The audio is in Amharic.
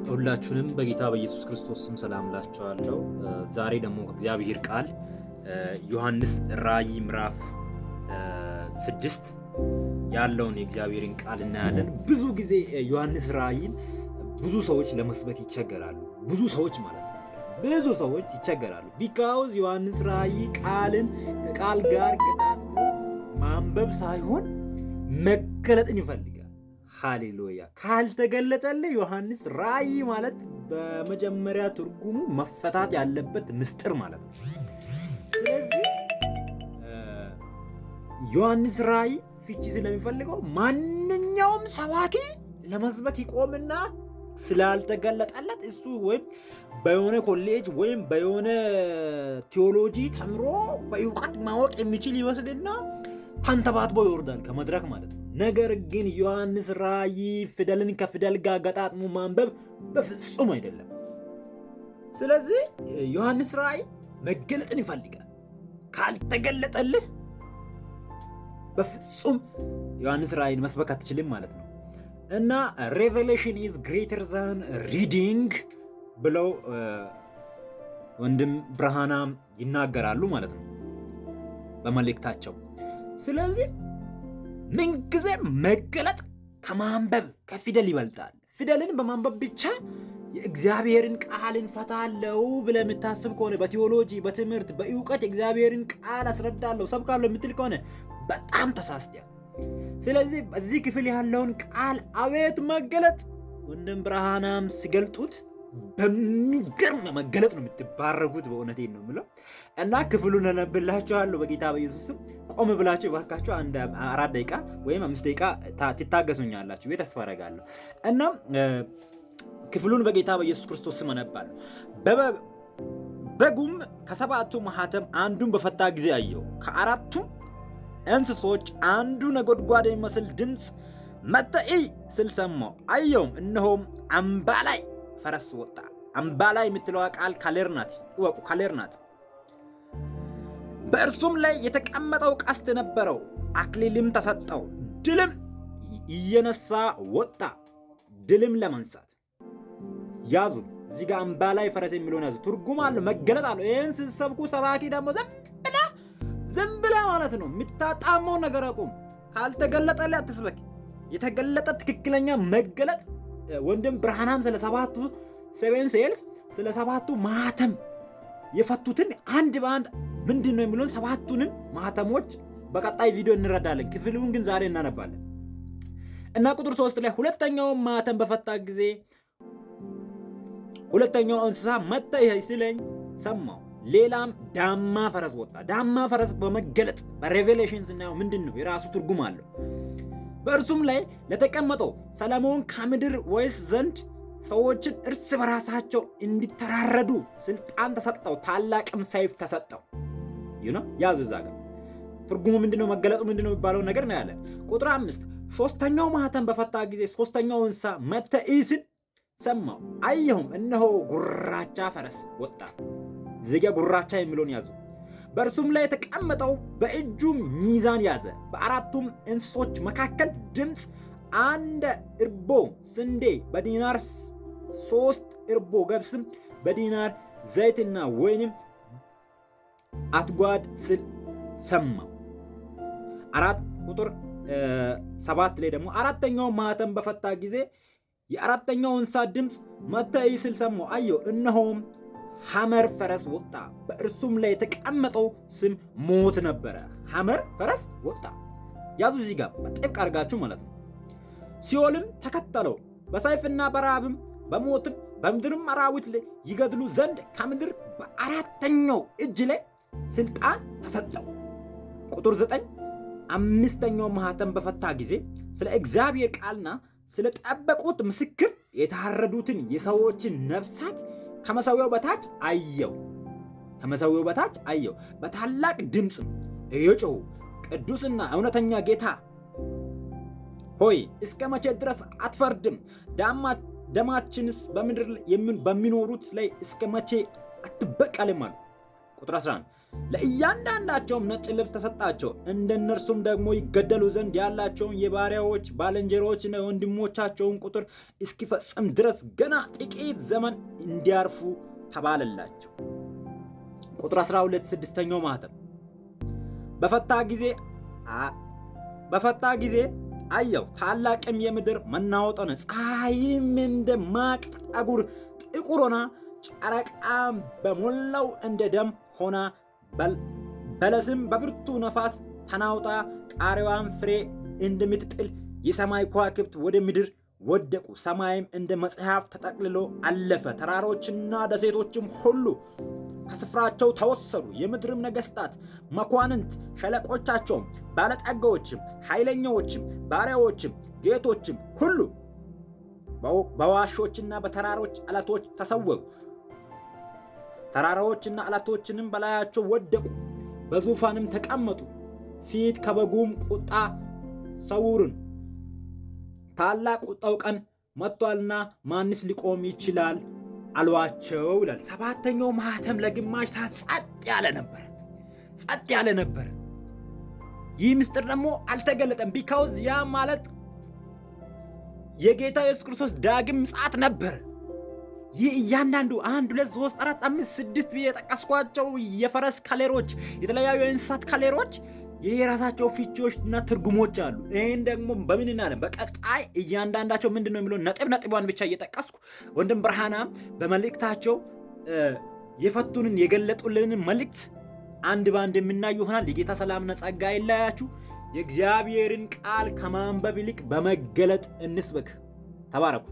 ሁላችሁንም በጌታ በኢየሱስ ክርስቶስ ስም ሰላም ላችኋለሁ። ዛሬ ደግሞ ከእግዚአብሔር ቃል ዮሐንስ ራእይ ምዕራፍ 6 ያለውን የእግዚአብሔርን ቃል እናያለን። ብዙ ጊዜ ዮሐንስ ራእይን ብዙ ሰዎች ለመስበክ ይቸገራሉ። ብዙ ሰዎች ይቸገራሉ። ቢካውዝ ዮሐንስ ራእይ ቃልን ከቃል ጋር ገጣጥሞ ማንበብ ሳይሆን መገለጥን ይፈልጋል። ሃሌሉያ! ካልተገለጠልህ ዮሐንስ ራእይ ማለት በመጀመሪያ ትርጉሙ መፈታት ያለበት ምስጢር ማለት ነው። ስለዚህ ዮሐንስ ራእይ ፍቺ ስለሚፈልገው ማንኛውም ሰባኪ ለመስበክ ይቆምና ስላልተገለጠለት እሱ ወይም በየሆነ ኮሌጅ ወይም በየሆነ ቴዎሎጂ ተምሮ በእውቀት ማወቅ የሚችል ይመስልና ተንተባትቦ ይወርዳል ከመድረክ ማለት ነው። ነገር ግን ዮሐንስ ራእይ ፊደልን ከፊደል ጋር ገጣጥሞ ማንበብ በፍጹም አይደለም። ስለዚህ ዮሐንስ ራእይ መገለጥን ይፈልጋል። ካልተገለጠልህ በፍጹም ዮሐንስ ራእይን መስበክ አትችልም ማለት ነው። እና ሬቨሌሽን ኢዝ ግሬተር ዛን ሪዲንግ ብለው ወንድም ብርሃናም ይናገራሉ ማለት ነው በመልእክታቸው። ስለዚህ ምንጊዜ መገለጥ ከማንበብ ከፊደል ይበልጣል። ፊደልን በማንበብ ብቻ የእግዚአብሔርን ቃል እንፈታለው ብለህ የምታስብ ከሆነ በቴዎሎጂ፣ በትምህርት፣ በእውቀት የእግዚአብሔርን ቃል አስረዳለሁ ሰብካለሁ የምትል ከሆነ በጣም ተሳስተሃል። ስለዚህ በዚህ ክፍል ያለውን ቃል አቤት መገለጥ! ወንድም ብርሃናም ሲገልጡት በሚገርም መገለጥ ነው የምትባረኩት። በእውነቴን ነው የምለው እና ክፍሉን አነብላችኋለሁ በጌታ በኢየሱስ ስም። ቆም ብላችሁ እባካችሁ 4 ደቂቃ ወይም 5 ደቂቃ ትታገሱኛላችሁ ብዬ ተስፋ አደርጋለሁ። እና ክፍሉን በጌታ በኢየሱስ ክርስቶስ ስም አነባለሁ። በጉም ከሰባቱ ማኅተም አንዱን በፈታ ጊዜ አየሁ። ከአራቱም እንስሶች አንዱ ነጎድጓድ የሚመስል ድምፅ መጥተህ እይ ስል ሰማሁ። አየሁም፣ እነሆም አምባላይ ፈረስ ወጣ። አምባላይ የምትለዋ ቃል ካሌር ናት። እወቁ፣ ካሌር ናት። በእርሱም ላይ የተቀመጠው ቀስት ነበረው፣ አክሊልም ተሰጠው። ድልም እየነሳ ወጣ። ድልም ለመንሳት ያዙ። እዚህ ጋር አምባላይ ፈረስ የሚለውን ያዙ። ትርጉም አለ፣ መገለጥ አለ። ይህን ስትሰብኩ ሰባኪ ደግሞ ዝም ብላ ማለት ነው የምታጣመው ነገር አቁም። ካልተገለጠልህ አትስበክ። የተገለጠ ትክክለኛ መገለጥ ወንድም ብርሃናም ስለ ሰባቱ ሴቨን ሴልስ ስለ ሰባቱ ማኅተም የፈቱትን አንድ በአንድ ምንድን ነው የሚለውን ሰባቱንም ማኅተሞች በቀጣይ ቪዲዮ እንረዳለን። ክፍሉን ግን ዛሬ እናነባለን እና ቁጥር 3 ላይ ሁለተኛውን ማኅተም በፈታ ጊዜ ሁለተኛው እንስሳ መጥተህ ሲለኝ ሰማሁ። ሌላም ዳማ ፈረስ ወጣ። ዳማ ፈረስ በመገለጥ በሬቬሌሽን ስናየው ምንድን ነው የራሱ ትርጉም አለው። በእርሱም ላይ ለተቀመጠው ሰለሞን ከምድር ወይስ ዘንድ ሰዎችን እርስ በራሳቸው እንዲተራረዱ ስልጣን ተሰጠው፣ ታላቅም ሰይፍ ተሰጠው። ያዙ። እዛ ጋር ትርጉሙ ምንድነው? መገለጡ ምንድነው የሚባለው ነገር ነው ያለን። ቁጥር 5 ሶስተኛው ማኅተም በፈታ ጊዜ ሶስተኛው እንስሳ መጥተህ እይ ሲል ሰማሁ። አየሁም፣ እነሆ ጉራቻ ፈረስ ወጣ። እዚህ ጋር ጉራቻ የሚለውን ያዙ። በእርሱም ላይ የተቀመጠው በእጁም ሚዛን ያዘ። በአራቱም እንስሶች መካከል ድምፅ፣ አንድ እርቦ ስንዴ በዲናር 3 እርቦ ገብስም በዲናር ዘይትና ወይንም አትጓድ ስል ሰማሁ። ቁጥር 7 ላይ ደግሞ አራተኛው ማኅተም በፈታ ጊዜ የአራተኛው እንስሳ ድምፅ መጥተህ እይ ሲል ሰማሁ። አየሁ፣ እነሆም ሐመር ፈረስ ወጣ። በእርሱም ላይ የተቀመጠው ስም ሞት ነበረ። ሐመር ፈረስ ወጣ። ያዙ እዚህ ጋር በጥብቅ አድርጋችሁ ማለት ነው። ሲኦልም ተከተለው፣ በሰይፍና በራብም በሞትም በምድርም አራዊት ላይ ይገድሉ ዘንድ ከምድር በአራተኛው እጅ ላይ ስልጣን ተሰጠው። ቁጥር 9 አምስተኛው ማኅተም በፈታ ጊዜ ስለ እግዚአብሔር ቃልና ስለ ጠበቁት ምስክር የታረዱትን የሰዎችን ነፍሳት ከመሠዊያው በታች አየው። በታላቅ ድምፅ እየጮኹ ቅዱስና እውነተኛ ጌታ ሆይ እስከ መቼ ድረስ አትፈርድም? ደማችንስ በምድር በሚኖሩት ላይ እስከ መቼ አትበቀልም አሉ። ቁጥር 11 ለእያንዳንዳቸውም ነጭ ልብስ ተሰጣቸው። እንደነርሱም ደግሞ ይገደሉ ዘንድ ያላቸውን የባሪያዎች ባልንጀሮችና የወንድሞቻቸውን ቁጥር እስኪፈጽም ድረስ ገና ጥቂት ዘመን እንዲያርፉ ተባለላቸው። ቁጥር 12 ስድስተኛው ማኅተም በፈታ ጊዜ አየሁ፣ ታላቅም የምድር መናወጥ ሆነ። ፀሐይም እንደ ማቅ ጠጉር ጥቁር ሆና፣ ጨረቃም በሞላው እንደ ደም ሆና፣ በለስም በብርቱ ነፋስ ተናውጣ ቃሪያዋን ፍሬ እንደምትጥል የሰማይ ከዋክብት ወደ ምድር ወደቁ። ሰማይም እንደ መጽሐፍ ተጠቅልሎ አለፈ። ተራሮችና ደሴቶችም ሁሉ ከስፍራቸው ተወሰዱ። የምድርም ነገሥታት፣ መኳንንት፣ ሸለቆቻቸውም፣ ባለጠጋዎችም፣ ኃይለኛዎችም፣ ባሪያዎችም፣ ጌቶችም ሁሉ በዋሾችና በተራሮች ዓለቶች ተሰወሩ። ተራራዎችና ዓለቶችንም በላያቸው ወደቁ። በዙፋንም ተቀመጡ። ፊት ከበጉም ቁጣ ሰውርን፣ ታላቅ ቁጣው ቀን መጥቷልና ማንስ ሊቆም ይችላል አሏቸው ይላል። ሰባተኛው ማኅተም ለግማሽ ሰዓት ጸጥ ያለ ነበር። ይህ ምስጢር ደግሞ አልተገለጠም። ቢካውዝ ያ ማለት የጌታ ኢየሱስ ክርስቶስ ዳግም ምጽአት ነበር። ይህ እያንዳንዱ 1 2 3 4 5 6 ብዬ የጠቀስኳቸው የፈረስ ከለሮች፣ የተለያዩ የእንስሳት ከለሮች የራሳቸው ፍቺዎችና ትርጉሞች አሉ። ይህን ደግሞ በምን እናለን? በቀጣይ እያንዳንዳቸው ምንድን ነው የሚለው ነጥቧን ብቻ እየጠቀስኩ ወንድም ብርሃና በመልእክታቸው የፈቱንን የገለጡልንን መልእክት አንድ ባንድ የምናየው ይሆናል። የጌታ ሰላምና ጸጋ ይለያችሁ። የእግዚአብሔርን ቃል ከማንበብ ይልቅ በመገለጥ እንስበክ። ተባረኩ።